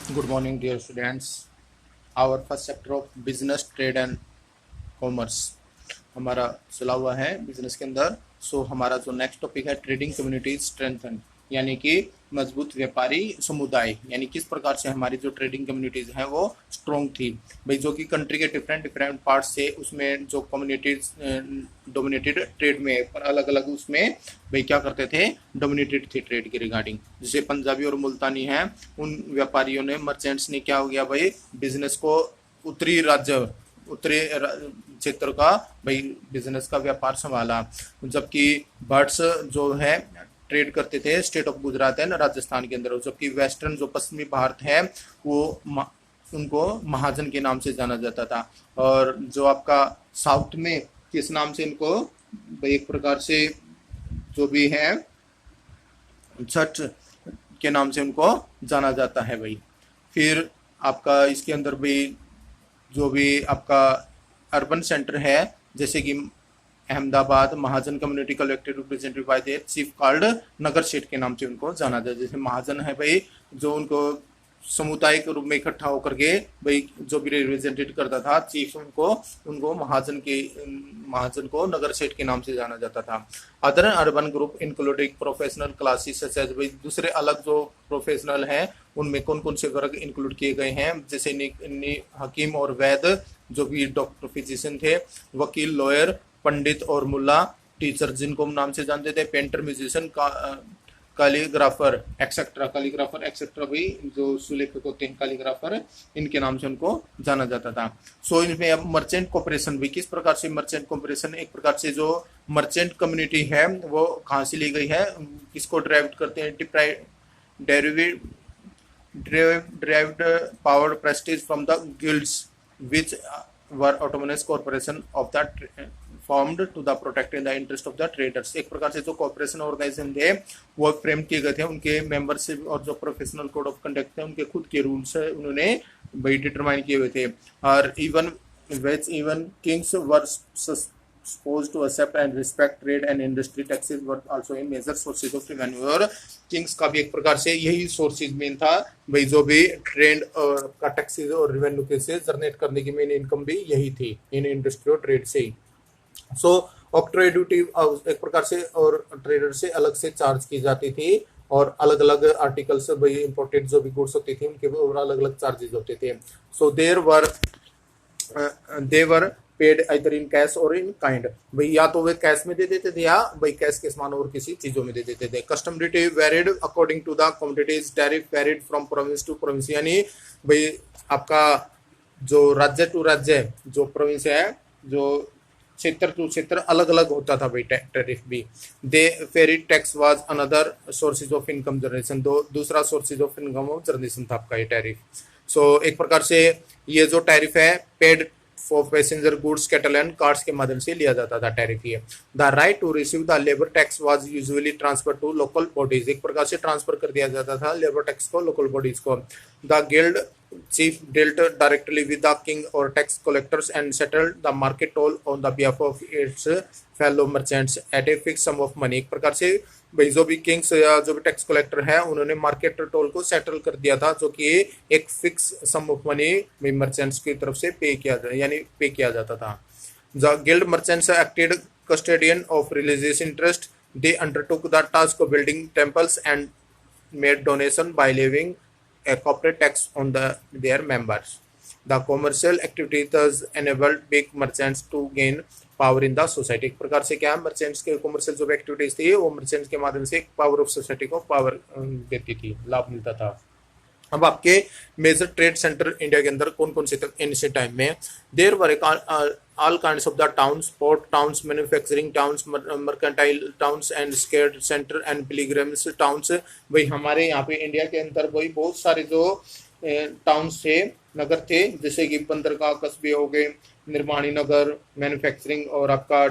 Good morning, dear students. Our first chapter of business, trade and commerce हमारा चला हुआ है बिजनेस के अंदर। हमारा जो नेक्स्ट टॉपिक है ट्रेडिंग कम्युनिटी स्ट्रेंथन, यानी कि मजबूत व्यापारी समुदाय, यानी किस प्रकार से हमारी जो ट्रेडिंग कम्युनिटीज हैं वो स्ट्रॉन्ग थी भाई, जो कि कंट्री के डिफरेंट डिफरेंट पार्ट्स से उसमें जो कम्युनिटीज डोमिनेटेड ट्रेड में पर अलग अलग उसमें भाई क्या करते थे, डोमिनेटेड थी ट्रेड के रिगार्डिंग। जैसे पंजाबी और मुल्तानी हैं, उन व्यापारियों ने, मर्चेंट्स ने क्या हो गया भाई, बिजनेस को उत्तरी क्षेत्र का भाई बिजनेस का व्यापार संभाला। जबकि भट्स जो है ट्रेड करते थे state of Gujarat and Rajasthan के अंदर, जबकि वेस्टर्न जो पश्चिमी भारत है वो उनको महाजन के नाम से जाना जाता था। और जो आपका साउथ में किस नाम से इनको भाई एक प्रकार से जो भी है छठ के नाम से उनको जाना जाता है भाई। फिर आपका इसके अंदर भी जो भी आपका अर्बन सेंटर है, जैसे कि Ahmedabad, Mahajan community collected represented by the chief called Nagar Seth के नाम से उनको जाना जाता है। जैसे महाजन है भाई, जो उनको समुदाय के रूप में इकट्ठा होकर के भाई जो भी रिप्रेजेंटेड करता था चीफ, उनको महाजन को नगर सेठ के नाम से जाना जाता था। Other urban group including professional classes such as भाई, दूसरे अलग जो प्रोफेशनल हैं उनमें कौन कौन से वर्ग इंक्लूड किए गए हैं, जैसे हकीम और वैद, जो भी डॉक्टर फिजिशियन थे, वकील, लॉयर, पंडित और मुल्ला, टीचर जिनको हम नाम से जानते थे, पेंटर, म्यूजिशियन, कैलीग्राफर एक्सेट्रा भी जो सुलेखक होते हैं कैलीग्राफर, इनके नाम से उनको जाना जाता था। इनमें अब मर्चेंट कॉर्पोरेशन भी किस प्रकार से, मर्चेंट कॉर्पोरेशन एक प्रकार से जो मर्चेंट कम्युनिटी है वो कहाँ से ली गई है, किसको ड्राइव करते हैं, derived power prestige from the guilds which were autonomous corporation of that formed to the protecting the interest of the traders। एक प्रकार से जो कॉर्पोरेशन ऑर्गेनाइजेशन थे वो फ्रेम किए गए थे, उनके मेंबरशिप और जो प्रोफेशनल कोड ऑफ कंडक्ट थे उनके खुद के रूल्स उन्होंने भाई डिटरमाइन किए हुए थे। और even kings were supposed to accept and respect trade and industry taxes were also a major sources of revenue। और किंग्स का भी एक प्रकार से यही सोर्सेज मेन था भाई, जो भी ट्रेड का टैक्सेस और रेवेन्यू के से जनरेट करने की मेन इनकम भी यही थी इन इंडस्ट्री और ट्रेड से ही। ऑक्ट्रोय ड्यूटी एक प्रकार से और ट्रेडर से अलग से चार्ज की जाती थी, और अलग अलग आर्टिकल्स भाई इंपोर्टेड जो भी गुड्स होती थी उनके अलग अलग चार्जेस होते थे। They were paid either in cash और इन काइंड, भाई या तो वे कैश में दे देते थे या भाई कैश के समान और किसी चीजों में दे देते थे। Custom duty varied according to the commodities, tariff varied from province to province, यानी भाई आपका जो राज्य टू राज्य, जो प्रोविंस है, जो क्षेत्र टू क्षेत्र अलग अलग होता था भाई टैरिफ भी। They ferried tax was another sources of income generation, दूसरा sources of income of generation था आपका ये टैरिफ। एक प्रकार से ये जो टैरिफ है paid for passenger goods, cattle and cards के माध्यम से लिया जाता था टैरिफ ये। The right to receive the labour tax was usually transfer to local bodies, एक प्रकार से ट्रांसफर कर दिया जाता था लेबर टैक्स को लोकल बॉडीज को। The guild chief dealt directly with the king or tax collectors and settled the market toll on the behalf of its fellow merchants at a fixed sum of money। एक प्रकार से भाई जो भी Kings या जो भी टैक्स कलेक्टर है उन्होंने मार्केट टोल को सेटल कर दिया था, जो कि एक fix sum of money merchants की तरफ से पे किया जाता था। The guild merchants acted custodian of religious interest, they undertook the task of building temples and made donation by levying a corporate tax on their members। The commercial activities enabled big merchants to gain power in the society। एक प्रकार से क्या merchants के commercial जो activities थी वो merchants के माध्यम से पावर ऑफ सोसाइटी को पावर देती थी, लाभ मिलता था। अब आपके मेजर ट्रेड सेंटर इंडिया के अंदर कौन कौन से थे एंशिएंट टाइम में? There were all kinds of the towns, port towns, manufacturing towns, mercantile towns and scared center and pilgrims towns। भाई हमारे यहाँ पे इंडिया के अंदर वही बहुत सारे जो टाउन्स थे, नगर थे, जैसे कि बंदरगाह कस्बे हो गए, निर्माणी नगर, मैन्युफैक्चरिंग, और आपका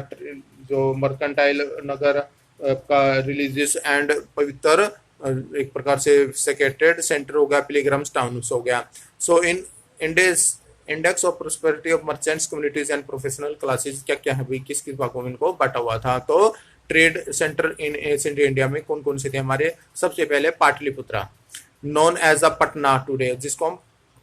जो मर्केंटाइल नगर, आपका रिलीजियस एंड पवित्र, एक प्रकार से सेक्रेटेड सेंटर हो गया, पिलग्रिम्स टाउन्स हो गया। In index of prosperity of merchants communities and professional classes क्या क्या है भाई, किस किस भागों में इनको बांटा हुआ था? तो trade centre in ancient India में कौन कौन से थे हमारे? सबसे पहले Pataliputra. Known as a Patna today, जिसको हम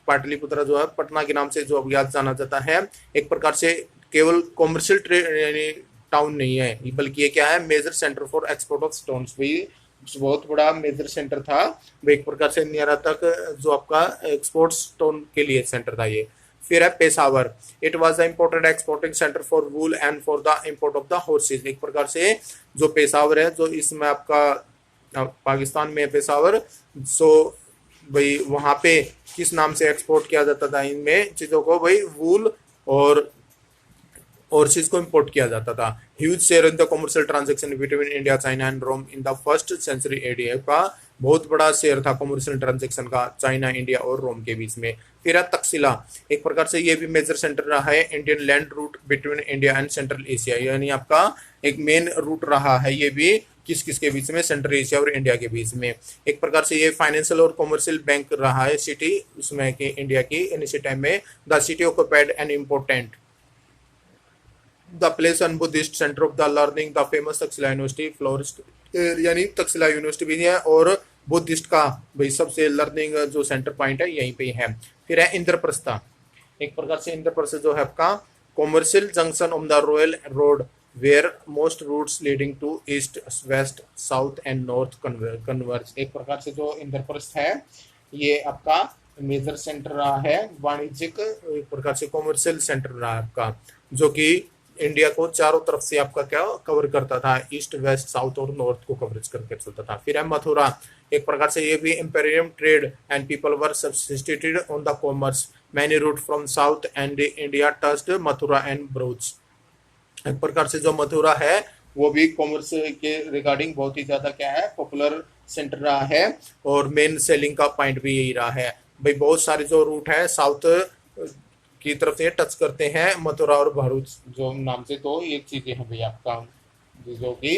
पाटलिपुत्र जो है पटना के नाम से जो अज्ञात जाना जाता है। एक प्रकार से केवल कॉमर्शियल ट्रेड यानी टाउन नहीं है, बल्कि ये क्या है, major centre for export of stones भी बहुत बड़ा मेजर सेंटर था। वो एक प्रकार से नियरा तक जो आपका एक्सपोर्ट स्टोन के लिए सेंटर था ये। फिर है Peshawar, it was the important exporting centre for wool and for the import of the horse's. एक प्रकार से जो पेशावर है, जो इसमें आपका पाकिस्तान में पेशावर, सो भाई वहां पे किस नाम से एक्सपोर्ट किया जाता था इनमें चीजों को, भाई वूल और चीज को इंपोर्ट किया जाता था। Huge share in the commercial transaction between India China and Rome in the first century AD का बहुत बड़ा शेयर था कमर्शियल ट्रांजैक्शन का चाइना, इंडिया और रोम के बीच में। फिर है तक्षशिला, एक प्रकार से ये भी मेजर सेंटर रहा है Indian land route between India and central Asia, यानी आपका एक मेन रूट रहा है ये भी किस किस के बीच में, सेंट्रल एशिया और इंडिया के बीच में। एक प्रकार से ये फाइनेंशियल और कमर्शियल बैंक रहा है सिटी उसमें कि इंडिया की इन इसी टाइम में। The city occupied an important the place and Buddhist centre of the learning the famous Takshashila university florist, यानी तक्षशिला यूनिवर्सिटी भी है और बुद्धिस्ट का भाई सबसे लर्निंग जो सेंटर पॉइंट है यहीं पे है। फिर है इंद्रप्रस्थ, एक प्रकार से इंद्रप्रस्थ जो है आपका commercial junction on the royal road where most routes leading to east west south and north converge. एक प्रकार से जो इंद्रप्रस्थ है ये आपका मेजर सेंटर रहा है वाणिज्यिक, एक प्रकार से कॉमर्शियल सेंटर रहा है आपका, जो कि इंडिया को चारों तरफ से आपका क्या कवर करता था, ईस्ट वेस्ट साउथ और नॉर्थ को कवरेज करके चलता था। फिर है मथुरा, एक प्रकार से ये भी emporium trade and people were subsisted on the commerce, many route from south and India touched Mathura and Bharuch. एक प्रकार से जो मथुरा है वो भी कॉमर्स के रिगार्डिंग बहुत ही ज्यादा क्या है पॉपुलर सेंटर रहा है और मेन सेलिंग का पॉइंट भी यही रहा है। भाई बहुत सारे जो रूट है साउथ की तरफ से टच करते हैं मथुरा और भरूच जो नाम से, तो ये चीजें हैं भाई आपका जो कि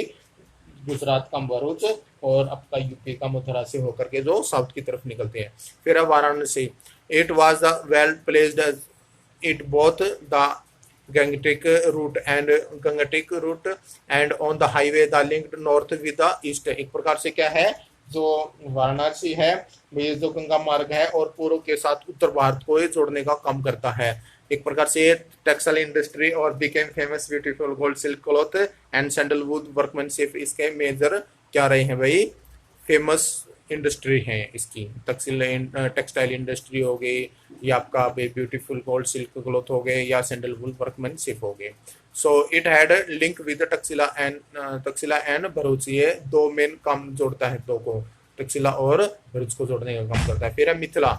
गुजरात का भरूच और आपका यूपी का मथुरा से होकर के जो साउथ की तरफ निकलते हैं। फिर है Varanasi, it was the well placed it both the Gangetic route and on the highway the linked north with the east। एक प्रकार से क्या है जो वाराणसी है ये जो गंगा मार्ग है और पूर्व के साथ उत्तर भारत को ये जोड़ने का काम करता है। एक प्रकार से टेक्सटाइल इंडस्ट्री और became famous beautiful gold silk cloth and sandalwood workmanship इसके मेजर क्या रहे हैं भाई, फेमस इंडस्ट्री है इसकी। टेक्सटाइल इंडस्ट्री हो गई या आपका ब्यूटीफुल गोल्ड सिल्क क्लॉथ हो गए या सैंडलवुड वर्कमैनशिप हो गए। So it had link with Takshashila and Bharuch, ये दो मेन काम जोड़ता है, दो को तक्षशिला और भरूच को जोड़ने का काम करता है। फिर है Mithila,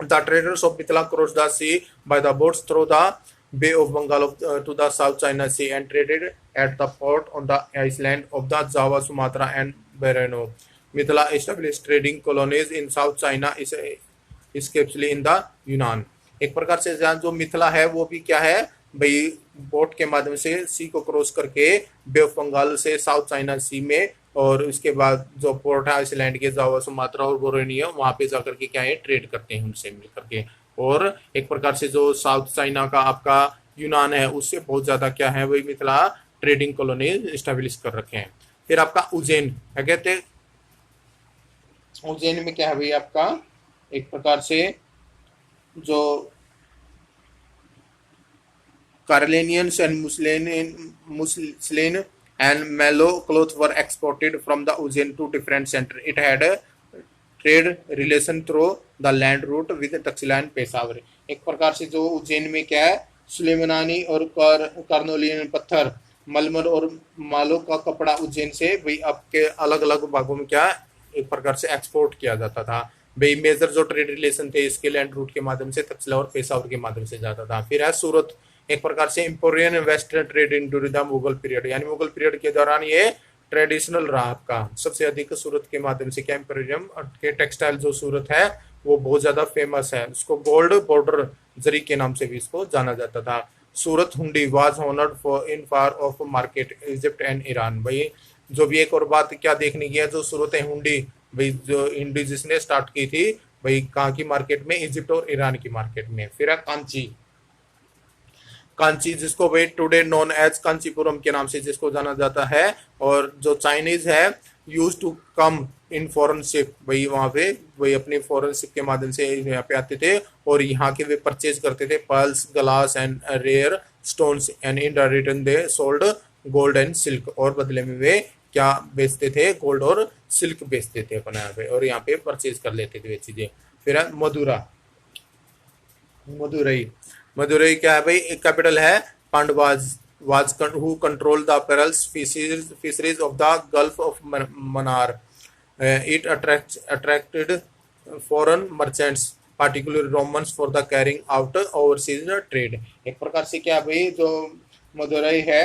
the traders of Mithila cross the sea by the boats through the Bay of Bengal to the South China Sea and traded at the port on the island of the Java, Sumatra and Borneo. Mithila established trading colonies in South China, especially in the Yunnan। एक प्रकार से जहाँ जो मिथिला है वो भी क्या है भाई बोट के माध्यम से सी को क्रॉस करके बे ऑफ बंगाल से साउथ चाइना सी में और उसके बाद जो पोर्ट है आइसलैंड के जावा, सुमात्रा और बोर्नियो वहां पे जाकर के क्या है ट्रेड करते हैं उनसे मिल करके। और एक प्रकार से जो साउथ चाइना का आपका यूनान है उससे बहुत ज्यादा क्या है वही मिथिला ट्रेडिंग कॉलोनी स्टेब्लिश कर रखे हैं। फिर आपका उज्जैन क्या कहते हैं, उज्जैन में क्या है भाई आपका एक प्रकार से जो Carolinians and muslin and mallow cloth were exported from the Ujjain to different centers. It had a trade relation through the land route with Taxila and Peshawar। एक प्रकार से जो उज्जैन में क्या है सुलेमानी और कार्नोलियन पत्थर, मलमल और मालो का कपड़ा उज्जैन से भाई आपके अलग अलग भागों में क्या एक प्रकार से एक्सपोर्ट किया जाता था। भाई मेजर जो ट्रेड रिलेशन थे इसके लैंड रूट के माध्यम से तक्षशिला और पेशावर के माध्यम से जाता था। फिर है सूरत, एक प्रकार से emporium western trade in during the Mughal period, यानी मुगल पीरियड के दौरान ये ट्रेडिशनल रहा आपका। सबसे अधिक सूरत के माध्यम से क्या इंपोरियम के टेक्सटाइल जो सूरत है वो बहुत ज्यादा फेमस है, उसको गोल्ड बॉर्डर जरी के नाम से भी इसको जाना जाता था। Surat hundi was honoured for in far off market Egypt and Iran. भाई जो भी एक और बात क्या देखने की है, जो सूरत है हुंडी भाई जो हिंदी जिसने स्टार्ट की थी भाई कहाँ की मार्केट में, इजिप्ट और ईरान की मार्केट में। फिर है कांची, कांची जिसको भाई टुडे नोन एज कांचीपुरम के नाम से जिसको जाना जाता है, और जो चाइनीज है used to come in foreign ship, वही वहां पे वही अपनी फॉरेन शिप के माध्यम से यहाँ पे आते थे और यहाँ के वे परचेज करते थे pearls, glass and rare stones and in return they sold gold and silk, और बदले में वे क्या बेचते थे, गोल्ड और सिल्क बेचते थे अपने यहाँ पे, और यहाँ पे परचेज कर लेते थे वे चीजें। फिर है मदुरा, मदुरई, मदुरई क्या है भाई, एक कैपिटल है Pandavas, was who controlled the pearls fisheries of the Gulf of Mannar. It attracted foreign merchants, particularly Romans, for the carrying out overseas trade. एक प्रकार से क्या भाई जो मदुरई है,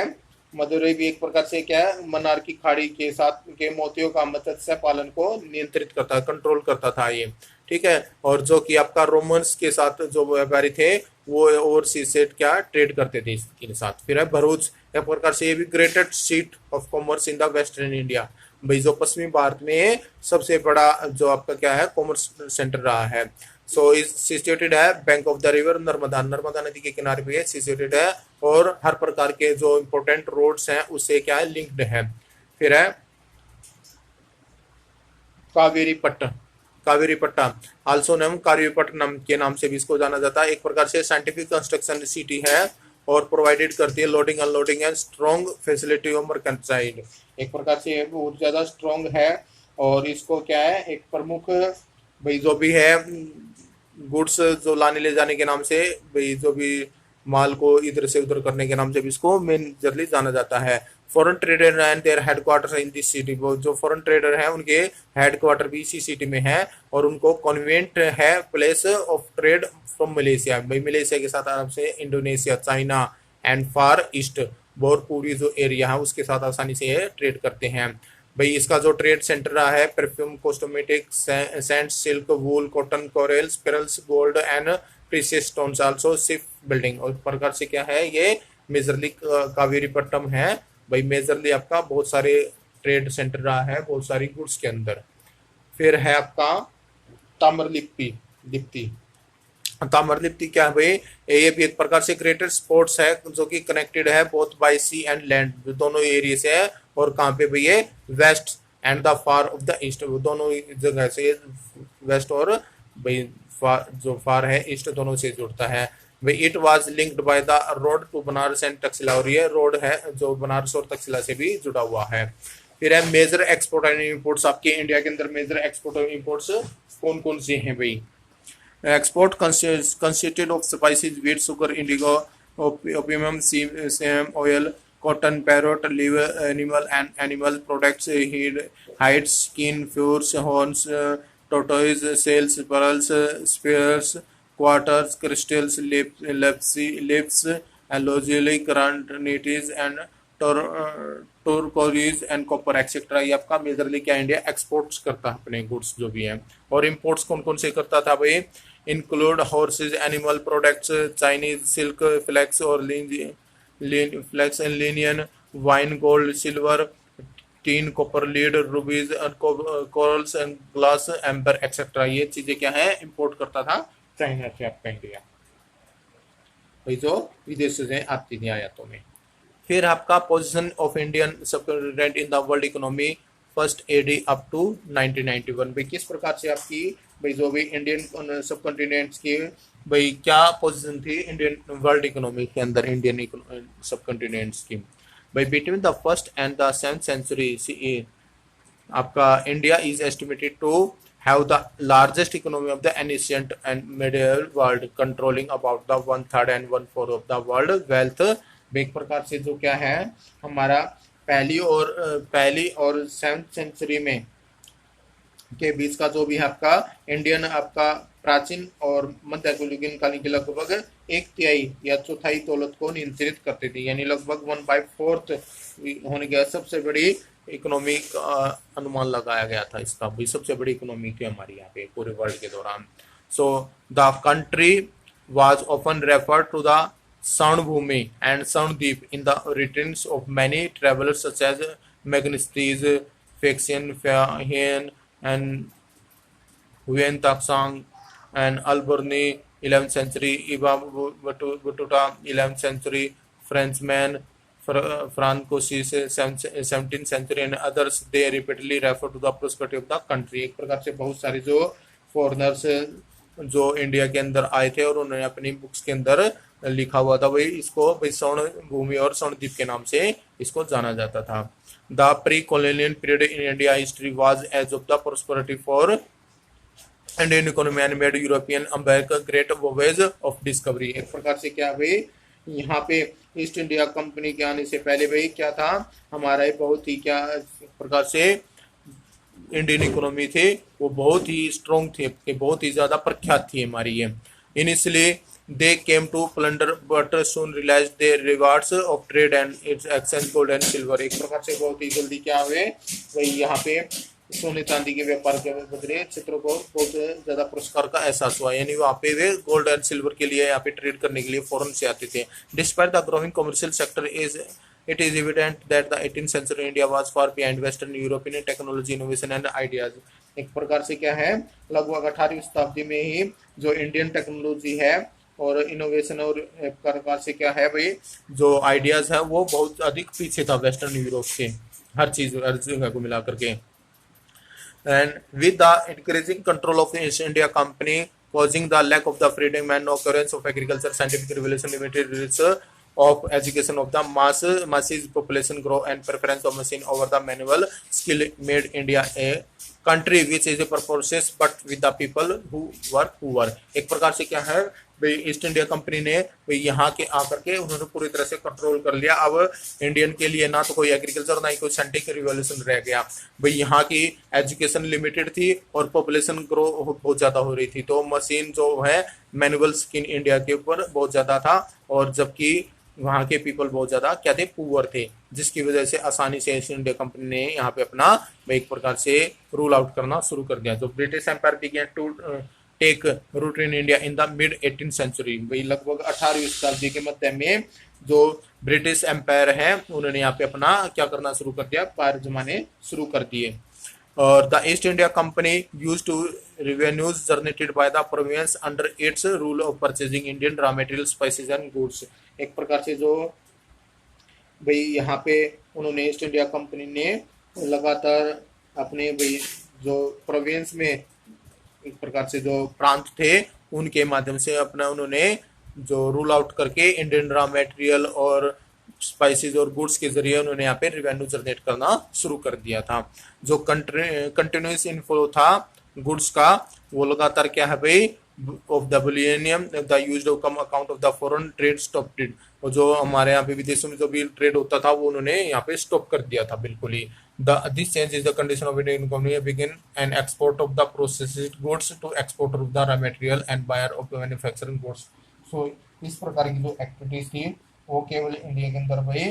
मदुरई भी एक प्रकार से क्या है, मन्नार की खाड़ी के साथ के मोतियों का मत्स्य पालन को नियंत्रित करता, कंट्रोल करता था ये, ठीक है। और जो कि आपका रोमन्स के साथ जो व्यापारी थे वो ओवरसीज से क्या ट्रेड करते थे इसके साथ। फिर है भरूच, एक प्रकार से ये भी greatest seat of commerce in the western India, भाई जो पश्चिमी भारत में सबसे बड़ा जो आपका क्या है कॉमर्स सेंटर रहा है। सो इज सिचुएटेड है bank of the river Narmada, Narmada नदी के किनारे पे सिचुएटेड है, और हर प्रकार के जो इंपोर्टेंट रोड्स हैं उससे क्या है लिंक्ड है। फिर है कावेरीपट्टम, कावेरीपट्टा आल्सो नेम कावेरीपट्टनम के नाम से भी इसको जाना जाता है, एक प्रकार से साइंटिफिक कंस्ट्रक्शन सिटी है और प्रोवाइडेड करती है loading unloading and strong facility of mercantile, एक प्रकार से बहुत ज्यादा स्ट्रॉन्ग है, और इसको क्या है एक प्रमुख भाई जो भी है गुड्स जो लाने ले जाने के नाम से, भाई जो भी माल को इधर से उधर करने के नाम से भी इसको मेजरली जाना जाता है। Foreign trader and their headquarter in this city, वो जो फॉरेन ट्रेडर हैं उनके हेडक्वार्टर भी इसी सिटी में है, और उनको कन्वीनियंट है place of trade from Malaysia, भाई मलेशिया के साथ आराम से Indonesia, China and far east, बहुत पूरी जो एरिया है उसके साथ आसानी से ट्रेड करते हैं। भाई इसका जो ट्रेड सेंटर रहा है perfume, cosmetic, sand, silk, wool, cotton, corals, perils, gold and precious stones, also ship building, और प्रकार से क्या है ये मेजरली कावेरीपट्टम है, भाई मेजरली आपका बहुत सारे ट्रेड सेंटर रहा है बहुत सारी गुड्स के अंदर। फिर है आपका ताम्रलिप्ति, लिप्ति, ताम्रलिप्ति क्या है भाई, ये भी एक प्रकार से ग्रेटर स्पोर्ट्स है जो कि कनेक्टेड है both by sea and land, दोनों एरिया से है, और कहाँ पे भाई ये west and the far of the east, दोनों जगह से वेस्ट और भाई जो फार है ईस्ट दोनों से जुड़ता है। भाई it was linked by the road to Banaras and Takshashila, और ये रोड है जो बनारस और तक्षशिला से भी जुड़ा हुआ है। फिर है मेजर एक्सपोर्ट एंड इम्पोर्ट्स, आपके इंडिया के अंदर मेजर एक्सपोर्ट और इम्पोर्ट्स कौन कौन से हैं भाई। Export consisted of spices, wheat, sugar, Indigo, opium, same oil, cotton, parrot, liver, animal and animal products, hides, skin, furs, horns, tortoise, shells, pearls, spears, quarters, crystals, lips, and lozuli, granites, and turquoise and copper etcetera, ये आपका majorly क्या India exports करता है अपने goods जो भी हैं। और इम्पोर्ट्स कौन कौन से करता था भाई, include horses, animal products, Chinese silk, flax और flax and linen, wine, gold, silver, tin, copper, lead, rubies, corals and glass, amber etcetera, ये चीजें क्या है इंपोर्ट करता था चाइना से आपका इंडिया, भाई जो विदेश से आती थी आयातों में। फिर आपका position of Indian subcontinent in the world economy first AD up to 1991, भाई किस प्रकार से आपकी भाई जो भी इंडियन सबकॉन्टिनेंट्स की भाई क्या पोजीशन थी इंडियन वर्ल्ड इकोनॉमी के अंदर इंडियन सबकॉन्टिनेंट्स की। भाई between the first and the 7th century CE आपका India is estimated to have the largest economy of the ancient and medieval world, controlling about the 1/3 and 1/4 of the world wealth. एक प्रकार से जो क्या है हमारा पहली और 7th century में के बीच का जो भी है आपका इंडियन आपका प्राचीन और मध्ययुगीन कालीन के लगभग 1/3 या 1/4 दौलत को नियंत्रित करते थे, यानी लगभग 1/4 होने गया, सबसे बड़ी इकोनॉमी अनुमान लगाया गया था इसका, भी सबसे बड़ी इकोनॉमी थी हमारी यहाँ पे पूरे वर्ल्ड के दौरान। So the country was often referred to the Saunbhumi and Saundip in the writings of many travelers such as Megasthenes, Faxian, Fahian, and Huyen Taksang, and Alberni, 11th century, Ibn Battuta, 11th century, Frenchman, फ्रांकोसी से 17th century and others they repeatedly refer to the prosperity of the country. एक प्रकार से बहुत सारे जो foreigners जो India के अंदर आए थे और उन्होंने अपनी बुक्स के अंदर लिखा हुआ था भाई इसको भाई स्वर्ण भूमि और स्वर्ण द्वीप के नाम से इसको जाना जाता था। The pre colonial period in India history was age of the prosperity for Indian economy and made European America great voyage of discovery. एक प्रकार से क्या भाई यहाँ पे ईस्ट इंडिया कंपनी के आने से पहले भाई क्या था, हमारा बहुत ही क्या प्रकार से इंडियन इकोनॉमी थे वो बहुत ही स्ट्रॉन्ग थे, बहुत ही ज्यादा प्रख्यात थी हमारी ये। Initially they came to plunder but soon realize the rewards of trade and its exchange gold and silver. एक प्रकार से बहुत ही जल्दी क्या हुए भाई यहाँ पे सोने चांदी के व्यापार के बदले क्षेत्रों को बहुत ज्यादा पुरस्कार का एहसास हुआ, यानी वहाँ पे वे गोल्ड एंड सिल्वर के लिए यहाँ पे ट्रेड करने के लिए फॉरेन से आते थे। Despite the growing commercial sector it is evident that the 18th century India was far behind Western European technology, innovation and ideas। एक प्रकार से क्या है लगभग 18वीं शताब्दी में ही जो इंडियन टेक्नोलॉजी है और इनोवेशन और एक प्रकार से क्या है भाई जो आइडियाज है वो बहुत अधिक पीछे था वेस्टर्न यूरोप से, हर चीज हर जगह को मिला करके। And with the increasing control of the East India Company causing the lack of the freedom and occurrence of agriculture, scientific revolution, limited research of education of the masses population grow and preference of machine over the manual skill made India a country which is a purposes but with the people who were poor। एक प्रकार से क्या है भाई east India company ने भाई यहाँ के आकर के उन्होंने पूरी तरह से कंट्रोल कर लिया। अब इंडियन के लिए ना तो कोई एग्रीकल्चर ना ही कोई साइंटिफिक रिवॉल्यूशन रह गया भाई, यहाँ की एजुकेशन लिमिटेड थी और पॉपुलेशन ग्रो बहुत ज्यादा हो रही थी, तो मशीन जो है मैनुअल स्किल इंडिया के ऊपर बहुत ज्यादा था और जबकि वहाँ के पीपल बहुत ज्यादा क्या थे पुअर थे, जिसकी वजह से आसानी से ईस्ट इंडिया कंपनी ने यहाँ पे अपना एक प्रकार से रूल आउट करना शुरू कर दिया। जो British empire began to take root in India in the mid 18th century. भाई लगभग 18वीं शताब्दी के मध्य में जो ब्रिटिश एम्पायर है उन्होंने यहाँ पे अपना क्या करना शुरू कर दिया, पैर जमाने शुरू कर दिए। और the East India company used to revenues generated by the province under its rule of purchasing Indian raw materials, spices and goods। एक प्रकार से जो भाई यहाँ पे उन्होंने ईस्ट इंडिया कंपनी ने लगातार अपने भाई जो प्रोविंस में एक प्रकार से जो प्रांत थे उनके माध्यम से अपना उन्होंने जो रूल आउट करके इंडियन रॉ मटेरियल और स्पाइसेस और गुड्स के जरिए उन्होंने यहाँ पे रेवेन्यू जनरेट करना शुरू कर दिया था। जो कंटिन्यूस इनफ्लो था गुड्स का वो लगातार क्या है भाई of the bullion the used to come account of the foreign trade stopped it. और जो हमारे यहाँ पे विदेशों में जो भी ट्रेड होता था वो उन्होंने यहाँ पे स्टॉप कर दिया था बिल्कुल ही। This change is the condition of Indian economy begin an export of the processed goods to exporter of the raw material and buyer of manufacturing goods. So इस प्रकार की जो एक्टिविटीज थी वो केवल इंडिया के अंदर भाई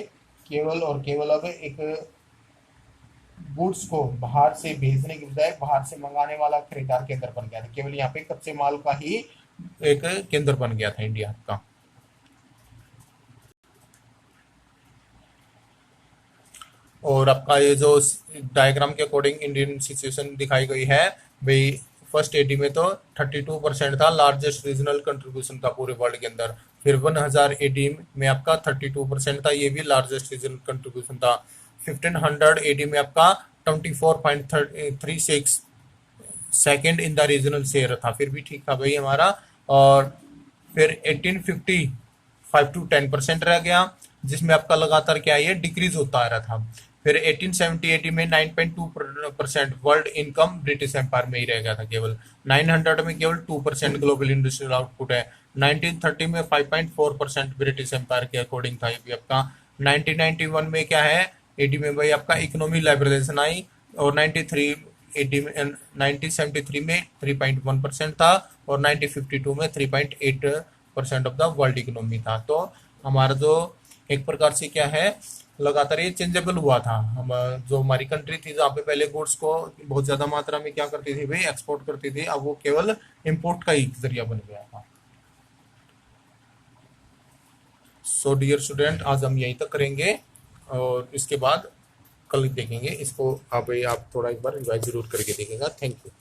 केवल और केवल अब एक गुड्स को बाहर से भेजने के बजाय बाहर से मंगाने वाला खरीदार केंद्र बन गया था, केवल यहाँ पे कच्चे माल का ही एक केंद्र बन गया था इंडिया का। और आपका ये जो डायग्राम के अकॉर्डिंग इंडियन सिचुएशन दिखाई गई है भाई फर्स्ट 80 में तो 32% था, लार्जेस्ट रीजनल कंट्रीब्यूशन था पूरे वर्ल्ड के अंदर। फिर 1080 में आपका 32% था, ये भी लार्जेस्ट रीजनल कंट्रीब्यूशन था। 1580 में आपका 24.36 second in the regional share था, फिर भी ठीक था भाई हमारा। और फिर 1850 5 to 10% रह गया, जिसमें आपका लगातार क्या है डिक्रीज होता आ रहा था। फिर 1870-80 में 9.2% वर्ल्ड इनकम ब्रिटिश एम्पायर में ही रह गया था केवल। 900 में केवल 2% ग्लोबल इंडस्ट्रियल आउटपुट है। 1930 में 5.4% ब्रिटिश एम्पायर के अकॉर्डिंग था ये भी आपका। 1991 में क्या है 80 में भाई आपका इकोनॉमी लिबरलाइजेशन आई और 1973 में 3.1% था और 1952 में 3.8% ऑफ द वर्ल्ड इकोनॉमी था। तो हमारा जो एक प्रकार से क्या है लगातार ये चेंजेबल हुआ था। हम जो हमारी कंट्री थी जहाँ पे पहले गुड्स को बहुत ज्यादा मात्रा में क्या करती थी भाई एक्सपोर्ट करती थी, अब वो केवल इंपोर्ट का ही जरिया बन गया था। सो डियर स्टूडेंट आज हम यहीं तक करेंगे और इसके बाद कल देखेंगे इसको। आप थोड़ा एक बार रिवाइज जरूर करके देखेगा। Thank you.